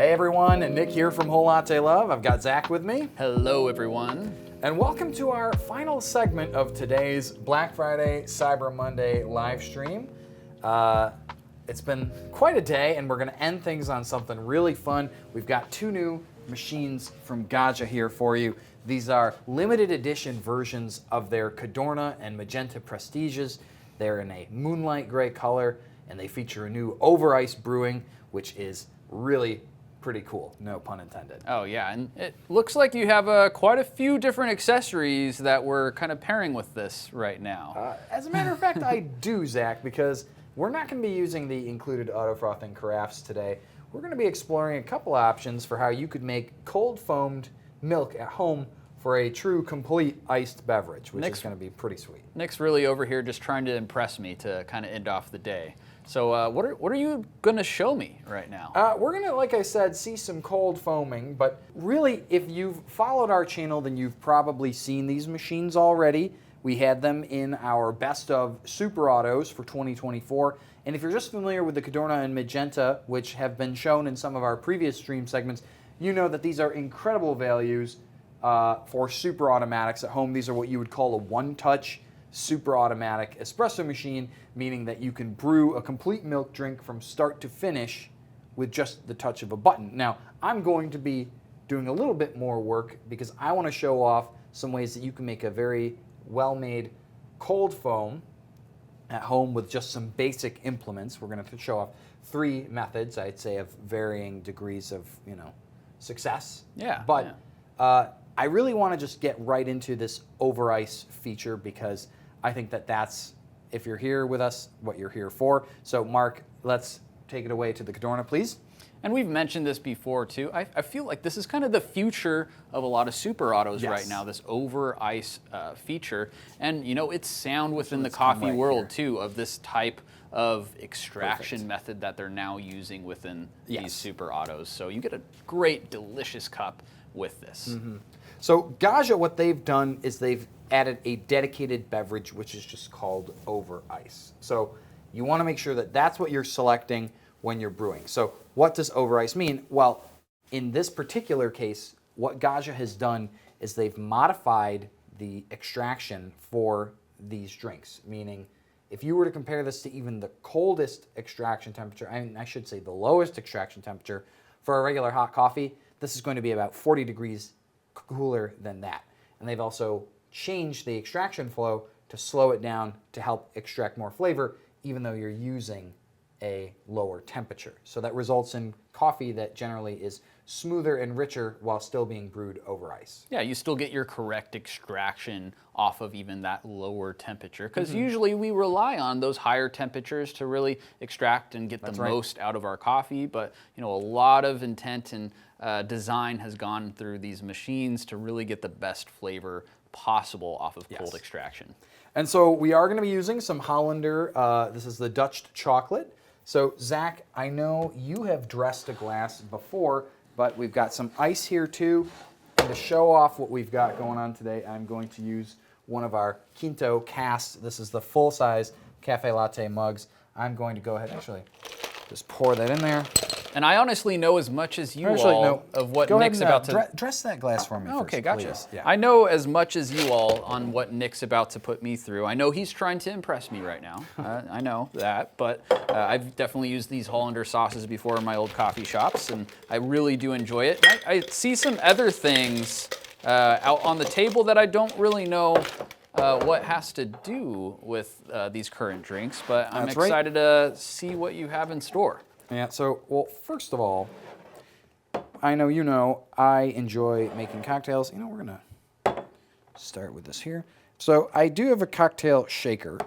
Hey everyone, Nick here from Whole Latte Love. I've got Zach with me. Hello everyone. And welcome to our final segment of today's Black Friday, Cyber Monday live stream. It's been quite a day and we're gonna end things on something really fun. We've got two new machines from Gaggia here for you. These are limited edition versions of their Cadorna and Magenta Prestiges. They're in a moonlight gray color and they feature a new over ice brewing, which is really pretty cool, no pun intended. Oh yeah, and it looks like you have quite a few different accessories that we're kind of pairing with this right now. As a matter of fact, I do, Zach, because we're not going to be using the included auto frothing carafes today. We're going to be exploring a couple options for how you could make cold foamed milk at home for a true complete iced beverage, which is going to be pretty sweet. Nick's really over here just trying to impress me to kind of end off the day. So what are you going to show me right now? We're going to, like I said, see some cold foaming, but really, if you've followed our channel, then you've probably seen these machines already. We had them in our best of super autos for 2024. And if you're just familiar with the Cadorna and Magenta, which have been shown in some of our previous stream segments, you know that these are incredible values for super automatics at home. These are what you would call a one-touch super automatic espresso machine, meaning that you can brew a complete milk drink from start to finish with just the touch of a button. Now, I'm going to be doing a little bit more work because I want to show off some ways that you can make a very well-made cold foam at home with just some basic implements. We're going to show off three methods, I'd say, of varying degrees of, success. Yeah. But I really want to just get right into this over ice feature because I think that that's, if you're here with us, what you're here for. So Mark, let's take it away to the Cadorna, please. And we've mentioned this before too. I feel like this is kind of the future of a lot of super autos right now, this over ice feature. And it's sound within the coffee world too of this type of extraction method that they're now using within these super autos. So you get a great, delicious cup with this. Mm-hmm. So Gaggia, what they've done is they've added a dedicated beverage, which is just called over ice. So you want to make sure that that's what you're selecting when you're brewing. So what does over ice mean? Well, in this particular case, what Gaggia has done is they've modified the extraction for these drinks, meaning if you were to compare this to even the coldest extraction temperature, I should say the lowest extraction temperature for a regular hot coffee, this is going to be about 40 degrees cooler than that. And they've also changed the extraction flow to slow it down to help extract more flavor, even though you're using a lower temperature. So that results in coffee that generally is smoother and richer while still being brewed over ice. Yeah, you still get your correct extraction off of even that lower temperature, because usually we rely on those higher temperatures to really extract and get the most out of our coffee. But a lot of intent and design has gone through these machines to really get the best flavor possible off of cold extraction. And so we are going to be using some Hollander. This is the Dutch chocolate. So Zach, I know you have dressed a glass before, but we've got some ice here too. And to show off what we've got going on today, I'm going to use one of our Quinto casts. This is the full-size cafe latte mugs. I'm going to go ahead and actually just pour that in there. And I honestly know as much as you of what Nick's about to... Dress that glass for me first, okay, gotcha. Please. Yeah. I know as much as you all on what Nick's about to put me through. I know he's trying to impress me right now. I know that, but I've definitely used these Hollander sauces before in my old coffee shops, and I really do enjoy it. I see some other things out on the table that I don't really know what has to do with these current drinks, but I'm excited to see what you have in store. Yeah, so, well, first of all, I know I enjoy making cocktails. We're going to start with this here. So I do have a cocktail shaker,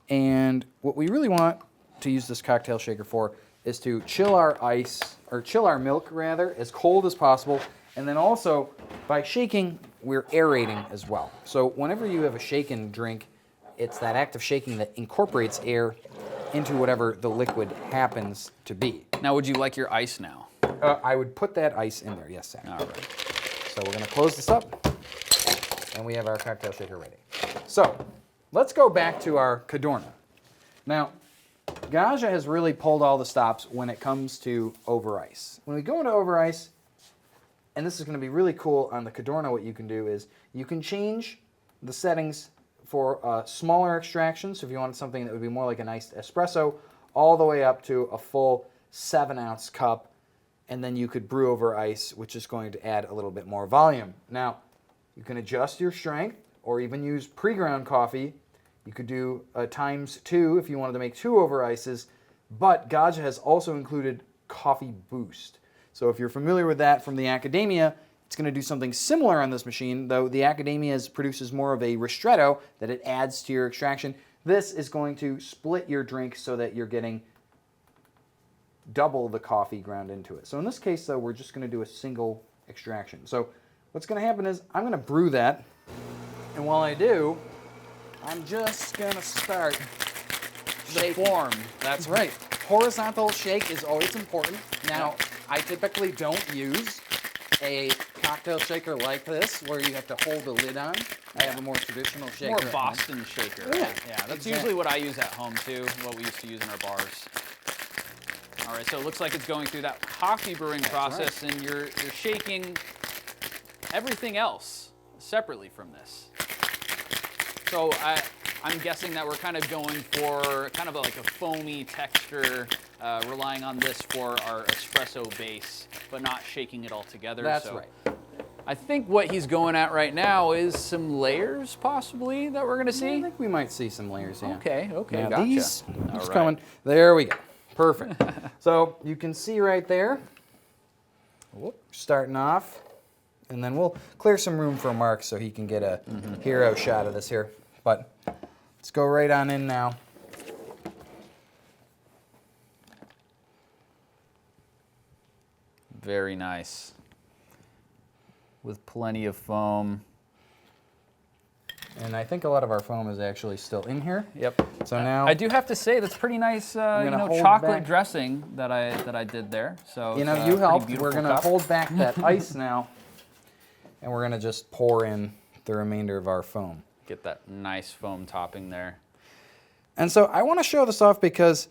and what we really want to use this cocktail shaker for is to chill our milk rather, as cold as possible, and then also, by shaking, we're aerating as well. So whenever you have a shaken drink, it's that act of shaking that incorporates air into whatever the liquid happens to be. Now, would you like your ice now? I would put that ice in there, yes, Sam. All right. So we're going to close this up, and we have our cocktail shaker ready. So let's go back to our Cadorna. Now, Gaggia has really pulled all the stops when it comes to over ice. When we go into over ice, and this is going to be really cool on the Cadorna, what you can do is you can change the settings for smaller extraction. So if you wanted something that would be more like an iced espresso, all the way up to a full 7-ounce cup, and then you could brew over ice, which is going to add a little bit more volume. Now, you can adjust your strength or even use pre-ground coffee. You could do ×2 if you wanted to make 2 over ices, but Gaggia has also included coffee boost. So if you're familiar with that from the Academia, it's going to do something similar on this machine, though the Academia produces more of a ristretto that it adds to your extraction. This is going to split your drink so that you're getting double the coffee ground into it. So in this case, though, we're just going to do a single extraction. So what's going to happen is I'm going to brew that, and while I do, I'm just going to start The form. That's right. Horizontal shake is always important. Now, I typically don't use a cocktail shaker like this where you have to hold the lid on. I have a more traditional shaker. More Boston shaker. Yeah, That's exactly. usually what I use at home too, what we used to use in our bars. All right, so it looks like it's going through that coffee brewing process, and you're shaking everything else separately from this. So I'm guessing that we're kind of going for kind of like a foamy texture, relying on this for our espresso base, but not shaking it all together. That's right. I think what he's going at right now is some layers, possibly, that we're going to see. I think we might see some layers, yeah. Okay, Now gotcha. these, All just right. coming. There we go. Perfect. So you can see right there, starting off, and then we'll clear some room for Mark so he can get a hero shot of this here. But let's go right on in now. Very nice. With plenty of foam. And I think a lot of our foam is actually still in here. Yep. So now I do have to say that's pretty nice, hold chocolate back. dressing that I did there. So you know, it's, you pretty helped. beautiful We're gonna cup. hold back that ice now, and we're gonna just pour in the remainder of our foam. Get that nice foam topping there. And so I want to show this off because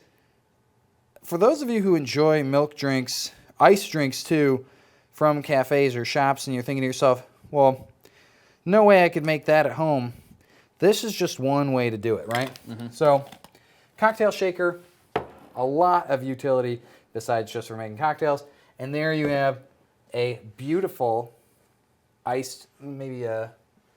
for those of you who enjoy milk drinks, ice drinks too, from cafes or shops, and you're thinking to yourself, well, no way I could make that at home. This is just one way to do it, right? So, cocktail shaker, a lot of utility besides just for making cocktails. And there you have a beautiful iced, maybe a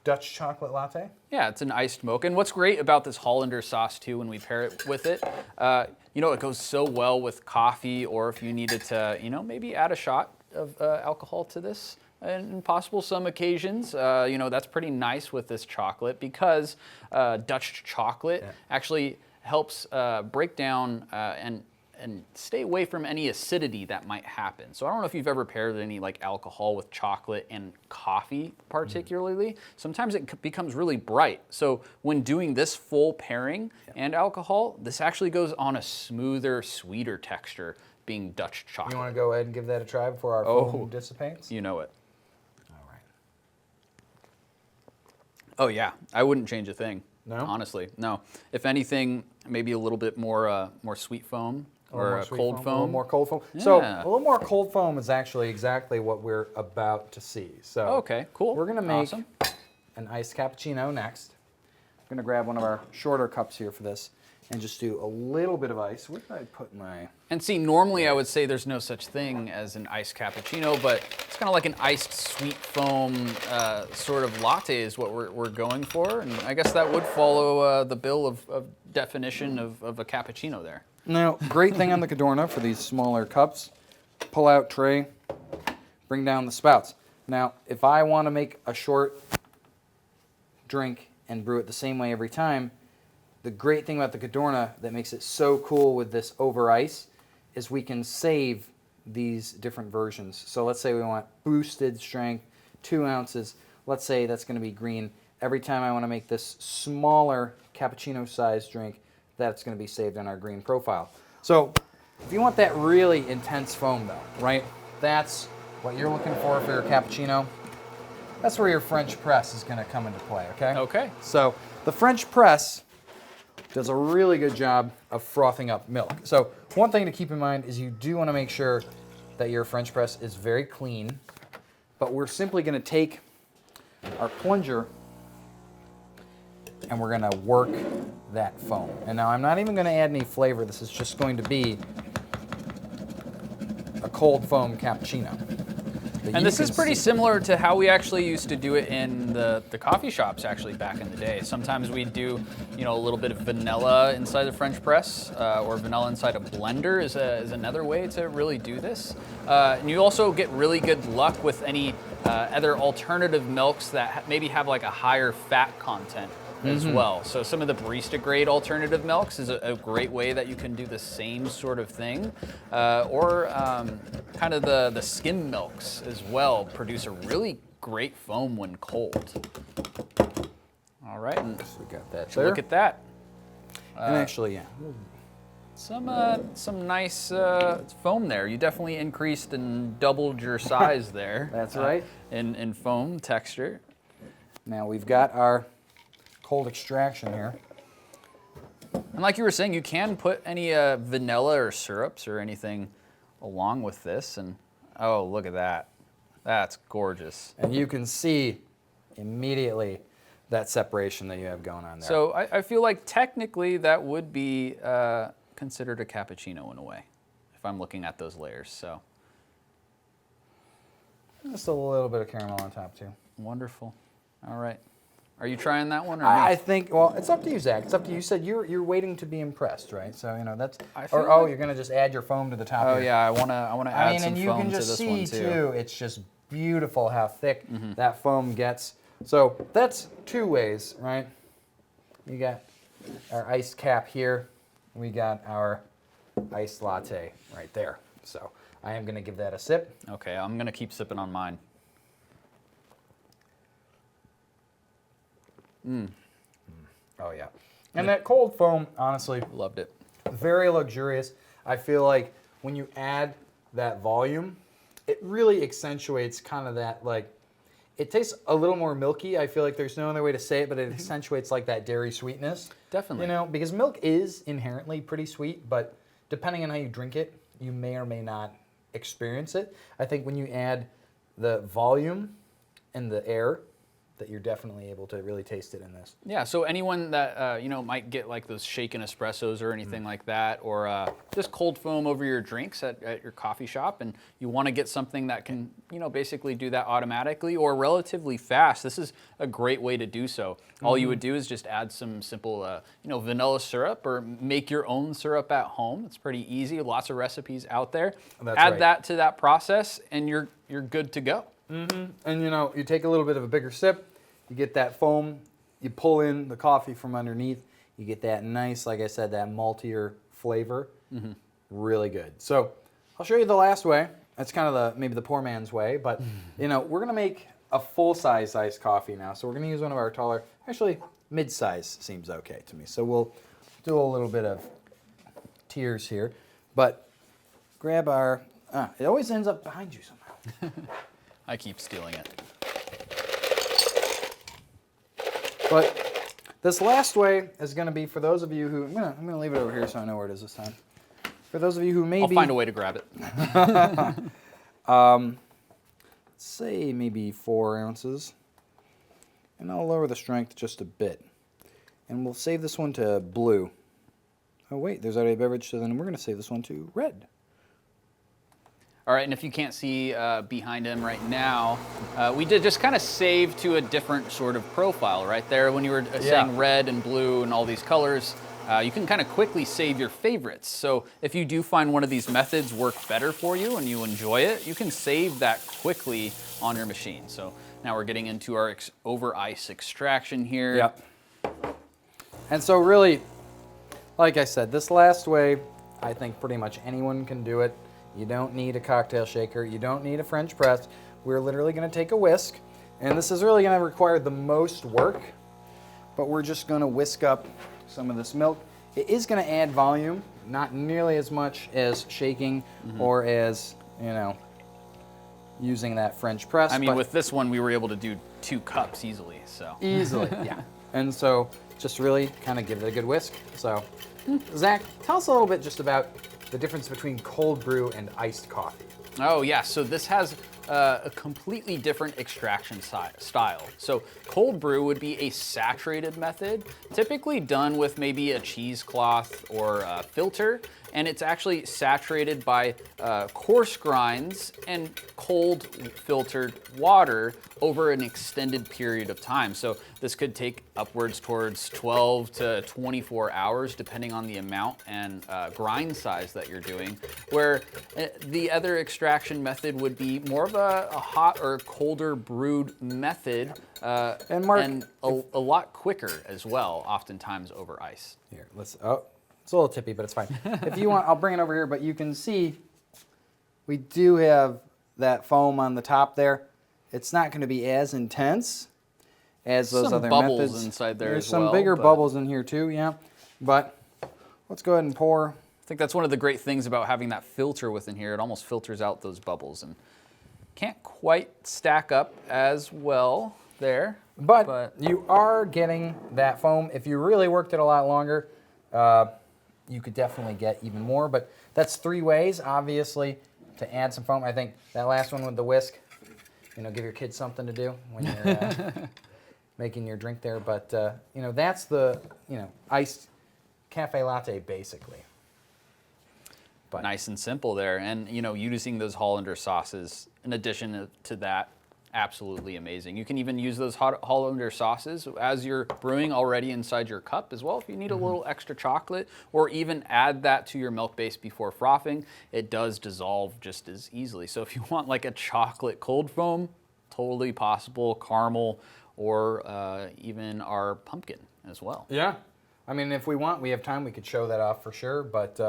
Dutch chocolate latte. Yeah, it's an iced mocha. And what's great about this Hollander sauce too, when we pair it with it, it goes so well with coffee, or if you needed to, maybe add a shot of alcohol to this. And possible some occasions, that's pretty nice with this chocolate because Dutch chocolate actually helps break down and stay away from any acidity that might happen. So I don't know if you've ever paired any like alcohol with chocolate and coffee particularly. Sometimes it becomes really bright. So when doing this full pairing and alcohol, this actually goes on a smoother, sweeter texture, being Dutch chocolate. You want to go ahead and give that a try before our foam dissipates? You know it. All right. Oh yeah, I wouldn't change a thing. No? Honestly, no. If anything, maybe a little bit more sweet foam or more sweet cold A little foam. more cold foam. So Yeah. a little more cold foam is actually exactly what we're about to see. So Okay, cool. we're gonna make Awesome. an iced cappuccino next. I'm gonna grab one of our shorter cups here for this and just do a little bit of ice. Where did I put my? And see, normally I would say there's no such thing as an iced cappuccino, but it's kind of like an iced sweet foam sort of latte is what we're going for. And I guess that would follow the bill of definition of a cappuccino there. Now, great thing on the Cadorna for these smaller cups, pull out tray, bring down the spouts. Now, if I want to make a short drink and brew it the same way every time, the great thing about the Cadorna that makes it so cool with this over ice is we can save these different versions. So let's say we want boosted strength, 2 ounces. Let's say that's going to be green. Every time I want to make this smaller cappuccino sized drink, that's going to be saved on our green profile. So if you want that really intense foam though, right? That's what you're looking for your cappuccino. That's where your French press is going to come into play, okay? Okay. So the French press does a really good job of frothing up milk. So one thing to keep in mind is you do want to make sure that your French press is very clean, but we're simply going to take our plunger and we're going to work that foam. And now I'm not even going to add any flavor. This is just going to be a cold foam cappuccino. And this is pretty similar to how we actually used to do it in the coffee shops actually back in the day. Sometimes we'd do, you know, a little bit of vanilla inside the French press, or vanilla inside a blender is another way to really do this. And you also get really good luck with any other alternative milks that maybe have like a higher fat content as well. So some of the barista grade alternative milks is a great way that you can do the same sort of thing. Or kind of the skim milks as well produce a really great foam when cold. All right, and So we got that look at that. and actually, yeah. Some nice foam there. You definitely increased and doubled your size there. That's right. In foam texture. Now we've got our cold extraction here. And like you were saying, you can put any vanilla or syrups or anything along with this. And oh, look at that. That's gorgeous. And you can see immediately that separation that you have going on there. So I feel like technically that would be considered a cappuccino in a way, if I'm looking at those layers. So just a little bit of caramel on top too. wonderful. All right. Are you trying that one or I me? think, well, it's up to you, Zach. It's up to you. You said you're waiting to be impressed, right? So, you know, that's, I feel or, oh, like- you're going to just add your foam to the top Oh of your, yeah, I wanna add I mean, some and you foam can to just this see one too. it's just beautiful how thick that foam gets. So that's two ways, right? You got our iced cap here. We got our iced latte right there. So I am going to give that a sip. Okay, I'm gonna keep sipping on mine. Oh yeah. And that cold foam, honestly, Loved it. very luxurious. I feel like when you add that volume, it really accentuates kind of that, like, it tastes a little more milky. I feel like there's no other way to say it, but it accentuates like that dairy sweetness. Definitely. You know, because milk is inherently pretty sweet, but depending on how you drink it, you may or may not experience it. I think when you add the volume and the air, that you're definitely able to really taste it in this. Yeah, so anyone that you know might get like those shaken espressos or anything like that, or just cold foam over your drinks at your coffee shop, and you want to get something that can, you know, basically do that automatically or relatively fast, this is a great way to do so. All you would do is just add some simple, you know, vanilla syrup or make your own syrup at home. It's pretty easy. Lots of recipes out there. That's add right. that to that process, and you're good to go. And you know, you take a little bit of a bigger sip, you get that foam, you pull in the coffee from underneath, you get that nice, like I said, that maltier flavor. Really good. So I'll show you the last way. That's kind of maybe the poor man's way, but you know, we're gonna make a full-size iced coffee now. So we're gonna use one of our taller, actually mid-size seems okay to me. So we'll do a little bit of tiers here, but grab our, it always ends up behind you somehow. I keep stealing it. But this last way is going to be for those of you who, I'm gonna leave it over here so I know where it is this time. For those of you who maybe, I'll find a way to grab it. say maybe 4 ounces, and I'll lower the strength just a bit. And we'll save this one to blue. Oh wait, there's already a beverage, so then we're going to save this one to red. All right, and if you can't see behind him right now, we did just kind of save to a different sort of profile right there. When you were saying red and blue and all these colors, you can kind of quickly save your favorites. So if you do find one of these methods work better for you and you enjoy it, you can save that quickly on your machine. So now we're getting into our over ice extraction here. Yep. And so really, like I said, this last way, I think pretty much anyone can do it. You don't need a cocktail shaker. You don't need a French press. We're literally going to take a whisk, and this is really going to require the most work, but we're just going to whisk up some of this milk. It is going to add volume, not nearly as much as shaking or as, you know, using that French press. I mean, but with this one, we were able to do 2 cups easily. So easily, yeah. And so just really kind of give it a good whisk. So, Zach, tell us a little bit just about the difference between cold brew and iced coffee. Oh yeah, so this has a completely different extraction style. So cold brew would be a saturated method, typically done with maybe a cheesecloth or a filter, and it's actually saturated by coarse grinds and cold filtered water over an extended period of time. So this could take upwards towards 12 to 24 hours, depending on the amount and grind size that you're doing, where the other extraction method would be more of a hot or colder brewed method, And Mark, and a lot quicker as well, oftentimes over ice. Here, let's, oh, it's a little tippy, but it's fine. If you want, I'll bring it over here, but you can see we do have that foam on the top there. It's not going to be as intense as those Some other bubbles methods. inside there There's as some well, bigger but- bubbles in here too, yeah. But let's go ahead and pour. I think that's one of the great things about having that filter within here. It almost filters out those bubbles and can't quite stack up as well there. But you are getting that foam. If you really worked it a lot longer, you could definitely get even more. But that's 3 ways, obviously, to add some foam. I think that last one with the whisk, you know, give your kids something to do when you're making your drink there. But, you know, that's the, you know, iced cafe latte, basically. But Nice and simple there. And, you know, using those Hollander sauces, in addition to that, absolutely amazing. You can even use those Hollander sauces as you're brewing already inside your cup as well. If you need a little extra chocolate, or even add that to your milk base before frothing, it does dissolve just as easily. So if you want like a chocolate cold foam, totally possible. Caramel, or even our pumpkin as well. yeah. I mean, if we want, we have time, we could show that off for sure. But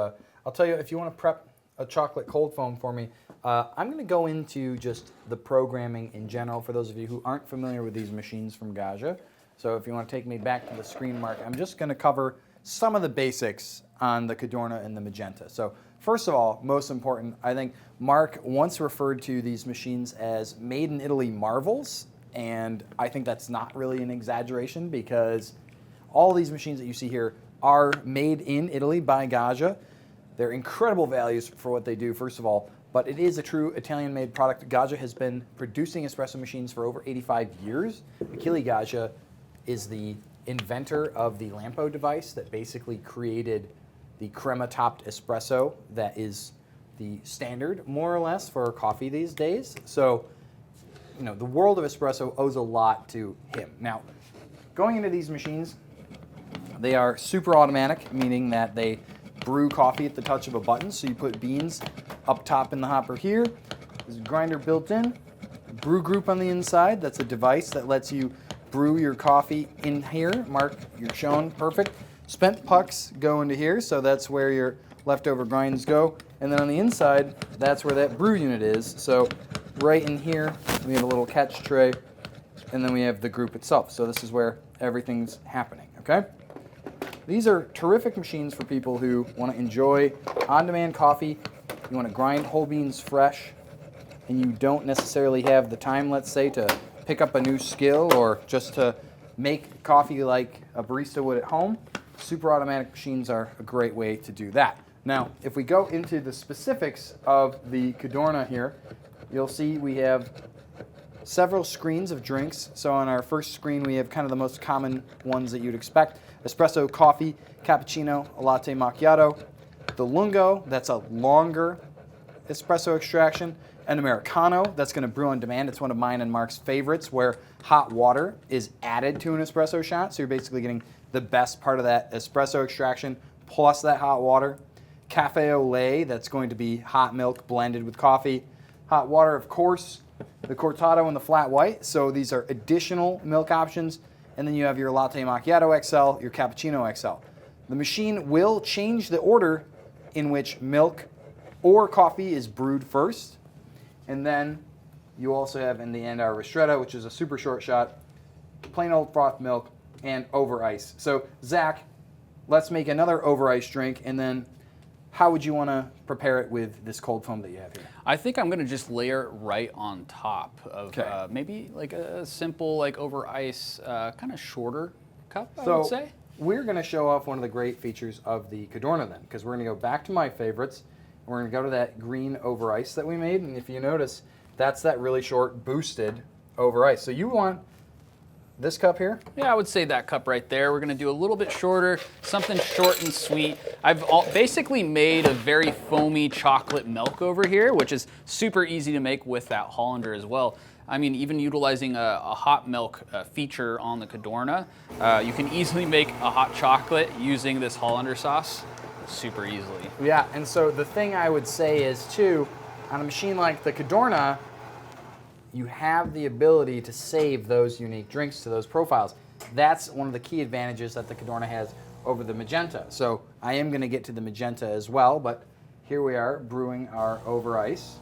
I'll tell you, if you want to prep a chocolate cold foam for me, I'm going to go into just the programming in general for those of you who aren't familiar with these machines from Gaggia. So if you want to take me back to the screen, Mark, I'm just going to cover some of the basics on the Cadorna and the Magenta. So first of all, most important, I think Mark once referred to these machines as made in Italy marvels, and I think that's not really an exaggeration, because all these machines that you see here are made in Italy by Gaggia. They're incredible values for what they do, first of all, but it is a true Italian-made product. Gaggia has been producing espresso machines for over 85 years. Achille Gaggia is the inventor of the Lampo device that basically created the crema-topped espresso that is the standard, more or less, for coffee these days. So, you know, the world of espresso owes a lot to him. Now, going into these machines, they are super automatic, meaning that they brew coffee at the touch of a button. So you put beans up top in the hopper here. There's a grinder built in. Brew group on the inside. That's a device that lets you brew your coffee in here. Mark, you're shown perfect. Spent pucks go into here, so that's where your leftover grinds go. And then on the inside, that's where that brew unit is. So right in here, we have a little catch tray, and then we have the group itself. So this is where everything's happening, okay? These are terrific machines for people who want to enjoy on-demand coffee. You want to grind whole beans fresh, and you don't necessarily have the time, let's say, to pick up a new skill or just to make coffee like a barista would at home. Super automatic machines are a great way to do that. Now, if we go into the specifics of the Cadorna here, you'll see we have several screens of drinks. So on our first screen, we have kind of the most common ones that you'd expect. Espresso, coffee, cappuccino, a latte macchiato. The lungo, that's a longer espresso extraction. An Americano, that's going to brew on demand. It's one of mine and Mark's favorites, where hot water is added to an espresso shot. So you're basically getting the best part of that espresso extraction plus that hot water. Cafe au lait, that's going to be hot milk blended with coffee. Hot water, of course, the cortado and the flat white. So these are additional milk options. And then you have your Latte Macchiato XL, your Cappuccino XL. The machine will change the order in which milk or coffee is brewed first. And then you also have in the end our Ristretto, which is a super short shot, plain old froth milk, and over ice. So Zach, let's make another over ice drink, and then how would you want to prepare it with this cold foam that you have here? I think I'm gonna just layer it right on top of Okay. maybe like a simple like over ice kind of shorter cup, I So would say. we're going to show off one of the great features of the Cadorna then, because we're going to go back to my favorites. We're going to go to that green over ice that we made, and if you notice, that's that really short boosted over ice. So you want this cup here? Yeah, I would say that cup right there. We're gonna do a little bit shorter, something short and sweet. I've basically made a very foamy chocolate milk over here, which is super easy to make with that Hollander as well. I mean, even utilizing a hot milk feature on the Cadorna, you can easily make a hot chocolate using this Hollander sauce super easily. Yeah, and so the thing I would say is too, on a machine like the Cadorna, you have the ability to save those unique drinks to those profiles. That's one of the key advantages that the Cadorna has over the Magenta. So I am going to get to the Magenta as well, but here we are brewing our over ice.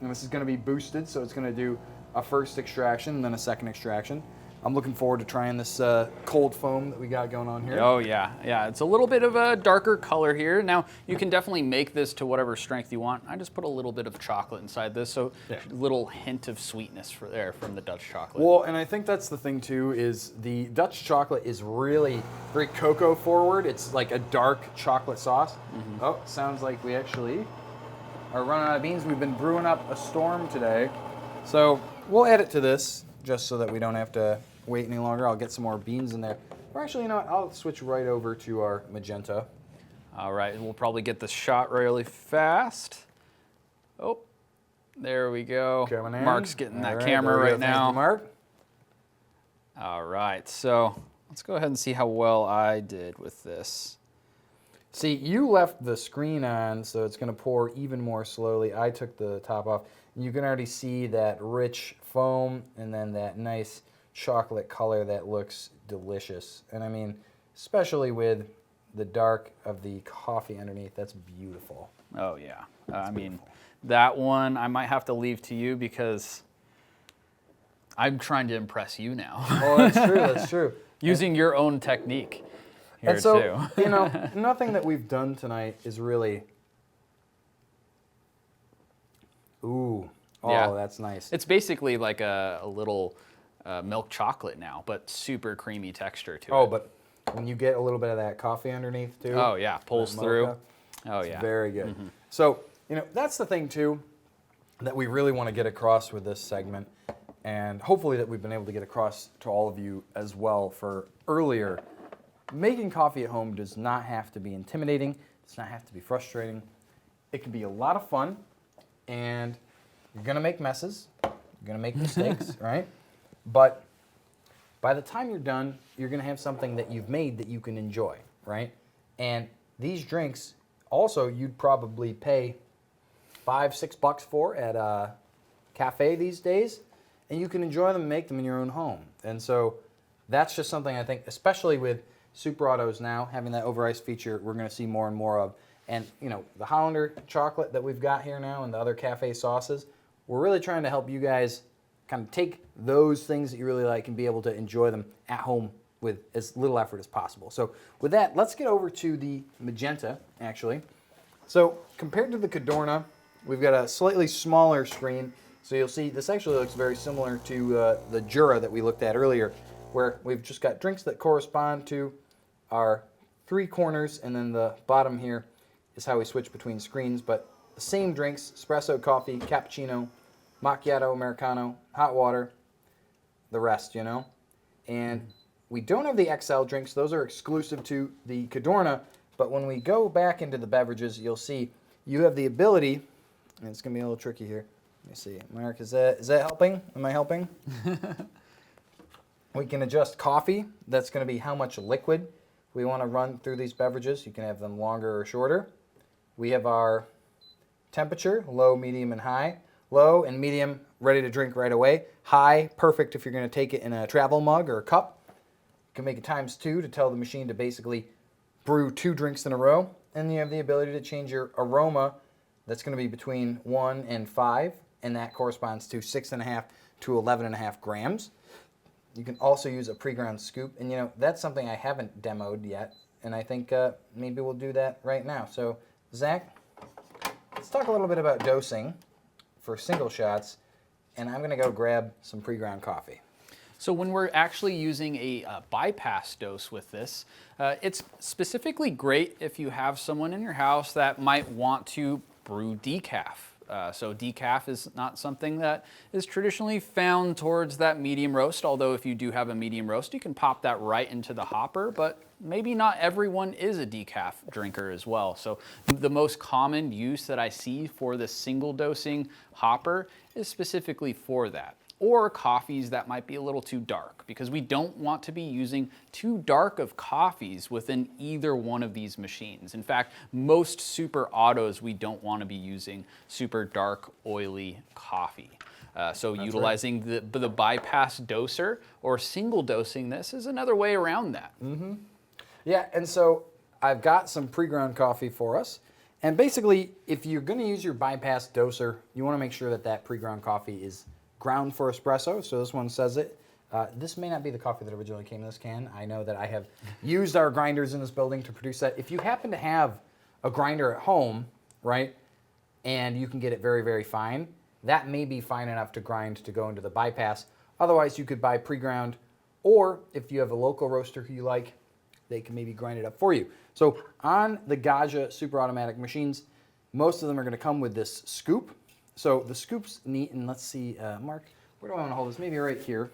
And this is going to be boosted, so it's going to do a first extraction and then a second extraction. I'm looking forward to trying this cold foam that we got going on here. Oh yeah, yeah. It's a little bit of a darker color here. Now you can definitely make this to whatever strength you want. I just put a little bit of chocolate inside this, so a little hint of sweetness from the Dutch chocolate. Well, and I think that's the thing too, is the Dutch chocolate is really very cocoa forward. It's like a dark chocolate sauce. Mm-hmm. Oh, sounds like we actually are running out of beans. We've been brewing up a storm today. So we'll add it to this just so that we don't have to wait any longer. I'll get some more beans in there. Or actually, you know what? I'll switch right over to our Magenta. All right, we'll probably get this shot really fast. Oh, there we go. Coming in. Mark's getting that right, camera right Thank now. you, Mark. All right, so let's go ahead and see how well I did with this. See, you left the screen on, so it's going to pour even more slowly. I took the top off. You can already see that rich foam and then that nice chocolate color that looks delicious. And I mean, especially with the dark of the coffee underneath, that's beautiful. Oh yeah, I mean, that one I might have to leave to you because I'm trying to impress you now. Oh, that's true, that's true. Using your own technique here and so, too. you know, nothing that we've done tonight is really... Ooh, oh, Yeah. that's nice. It's basically like a little milk chocolate now, but super creamy texture to it. Oh, but when you get a little bit of that coffee underneath too. Oh yeah, pulls that through. mocha, Oh it's yeah. very good. Mm-hmm. So, you know, that's the thing too that we really want to get across with this segment, and hopefully that we've been able to get across to all of you as well for earlier. Making coffee at home does not have to be intimidating. It does not have to be frustrating. It can be a lot of fun, and you're going to make messes. You're going to make mistakes, right? But by the time you're done, you're going to have something that you've made that you can enjoy, right? And these drinks, also, you'd probably pay $5-6 for at a cafe these days, and you can enjoy them and make them in your own home. And so that's just something I think, especially with Super Autos now, having that over ice feature, we're going to see more and more of. And, you know, the Hollander chocolate that we've got here now and the other cafe sauces, we're really trying to help you guys kind of take those things that you really like and be able to enjoy them at home with as little effort as possible. So with that, let's get over to the Magenta, actually. So compared to the Cadorna, we've got a slightly smaller screen. So you'll see this actually looks very similar to the Jura that we looked at earlier, where we've just got drinks that correspond to our three corners, and then the bottom here is how we switch between screens, but the same drinks: espresso, coffee, cappuccino, macchiato, americano, hot water, the rest, you know. And we don't have the XL drinks. Those are exclusive to the Cadorna, but when we go back into the beverages, you'll see you have the ability, and it's going to be a little tricky here. Let me see. Mark, is that helping? Am I helping? We can adjust coffee. That's going to be how much liquid we want to run through these beverages. You can have them longer or shorter. We have our temperature, low, medium, and high. Low and medium, ready to drink right away. High, perfect if you're going to take it in a travel mug or a cup. You can make it ×2 to tell the machine to basically brew 2 drinks in a row. And you have the ability to change your aroma. That's going to be between 1 and 5, and that corresponds to 6.5 to 11.5 grams. You can also use a pre-ground scoop, and you know, that's something I haven't demoed yet, and I think maybe we'll do that right now. So, Zach, let's talk a little bit about dosing for single shots, and I'm going to go grab some pre-ground coffee. So when we're actually using a bypass dose with this, it's specifically great if you have someone in your house that might want to brew decaf. So decaf is not something that is traditionally found towards that medium roast, although if you do have a medium roast, you can pop that right into the hopper, but maybe not everyone is a decaf drinker as well. So the most common use that I see for the single dosing hopper is specifically for that. Or coffees that might be a little too dark, because we don't want to be using too dark of coffees within either one of these machines. In fact, most super autos, we don't want to be using super dark, oily coffee. So that's utilizing right. the bypass doser or single dosing this is another way around that. Mm-hmm. Yeah, and so I've got some pre-ground coffee for us. And basically, if you're going to use your bypass doser, you want to make sure that that pre-ground coffee is ground for espresso, so this one says it. This may not be the coffee that originally came in this can. I know that I have used our grinders in this building to produce that. If you happen to have a grinder at home, right, and you can get it very, very fine, that may be fine enough to grind to go into the bypass. Otherwise, you could buy pre-ground, or if you have a local roaster who you like, they can maybe grind it up for you. So on the Gaggia super automatic machines, most of them are going to come with this scoop. So the scoop's neat, and let's see, Mark, where do I want to hold this? Maybe right here.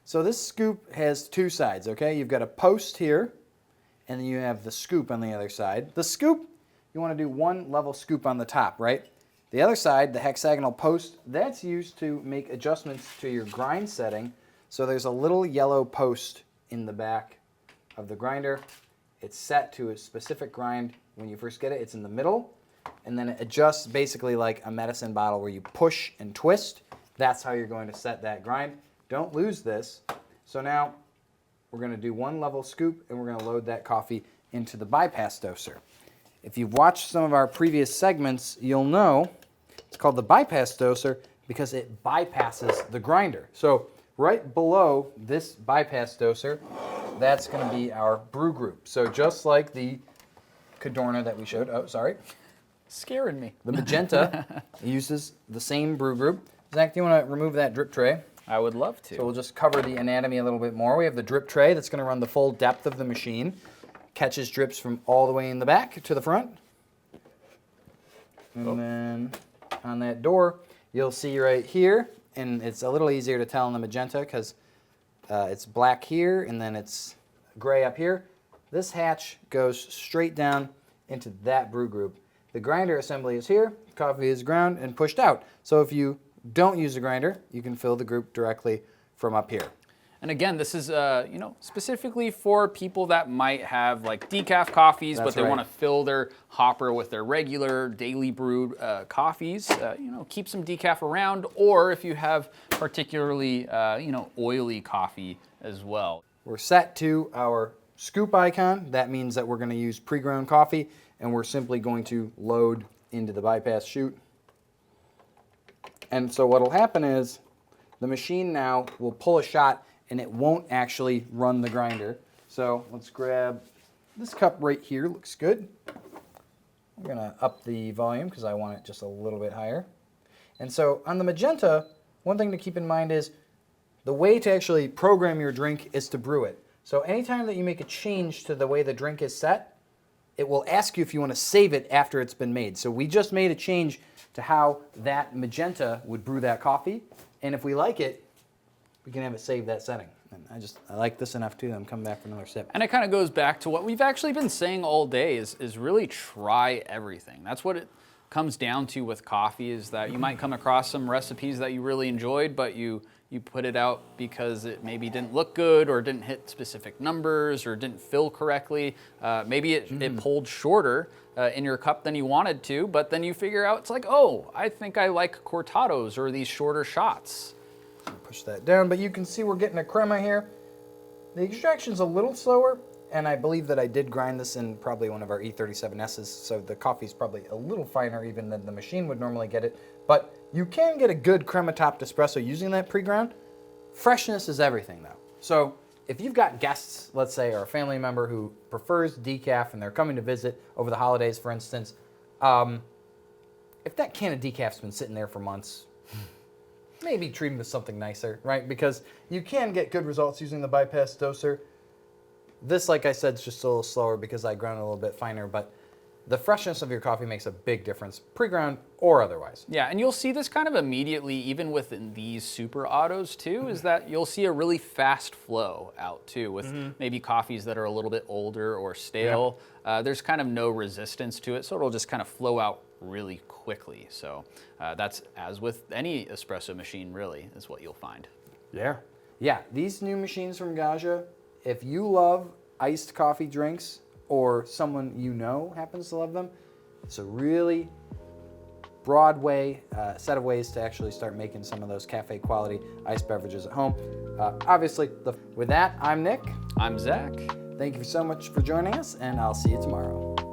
So this scoop has two sides, okay? You've got a post here, and then you have the scoop on the other side. The scoop, you want to do one level scoop on the top, right? The other side, the hexagonal post, that's used to make adjustments to your grind setting. So there's a little yellow post in the back of the grinder. It's set to a specific grind. When you first get it, it's in the middle. And then it adjusts basically like a medicine bottle where you push and twist. That's how you're going to set that grind. Don't lose this. So now we're going to do one level scoop, and we're going to load that coffee into the bypass doser. If you've watched some of our previous segments, you'll know it's called the bypass doser because it bypasses the grinder. So right below this bypass doser, that's going to be our brew group. So just like the Cadorna that we showed, Scaring me. The Magenta uses the same brew group. Zach, do you want to remove that drip tray? I would love to. So we'll just cover the anatomy a little bit more. We have the drip tray that's going to run the full depth of the machine. Catches drips from all the way in the back to the front. And then on that door, you'll see right here, and it's a little easier to tell in the Magenta because it's black here and then it's gray up here. This hatch goes straight down into that brew group. The grinder assembly is here, coffee is ground and pushed out. So if you don't use a grinder, you can fill the group directly from up here. And again, this is specifically for people that might have like decaf coffees, but they want to fill their hopper with their regular daily brewed coffees. Keep some decaf around, or if you have particularly oily coffee as well. We're set to our scoop icon. That means that we're going to use pre-ground coffee, and we're simply going to load into the bypass chute. And so what will happen is the machine now will pull a shot, and it won't actually run the grinder. So let's grab this cup right here. Looks good. I'm going to up the volume because I want it just a little bit higher. And so on the Magenta, one thing to keep in mind is the way to actually program your drink is to brew it. So anytime that you make a change to the way the drink is set, it will ask you if you want to save it after it's been made. So we just made a change to how that Magenta would brew that coffee. And if we like it, we can have it save that setting. And I like this enough too. I'm coming back for another sip. And it kind of goes back to what we've actually been saying all day is really try everything. That's what it comes down to with coffee, is that you might come across some recipes that you really enjoyed, but you put it out because it maybe didn't look good or didn't hit specific numbers or didn't fill correctly. Maybe it pulled shorter in your cup than you wanted to, but then you figure out it's like, oh, I think I like cortados or these shorter shots. Push that down, but you can see we're getting a crema here. The extraction's a little slower, and I believe that I did grind this in probably one of our E37S's, so the coffee's probably a little finer even than the machine would normally get it. But you can get a good crema topped espresso using that pre-ground. Freshness is everything though. So if you've got guests, let's say, or a family member who prefers decaf and they're coming to visit over the holidays, for instance, if that can of decaf's been sitting there for months, maybe treat them with something nicer, right? Because you can get good results using the bypass doser. This, like I said, is just a little slower because I ground a little bit finer, but the freshness of your coffee makes a big difference, pre-ground or otherwise. Yeah, and you'll see this kind of immediately, even within these super autos too, is that you'll see a really fast flow out too with maybe coffees that are a little bit older or stale. There's kind of no resistance to it, so it'll just kind of flow out really quickly. So that's, as with any espresso machine really, is what you'll find. Yeah. Yeah, these new machines from Gaggia, if you love iced coffee drinks, or someone you know happens to love them, it's a really broad set of ways to actually start making some of those cafe quality iced beverages at home. Obviously, with that, I'm Nick. I'm Zach. Thank you so much for joining us, and I'll see you tomorrow.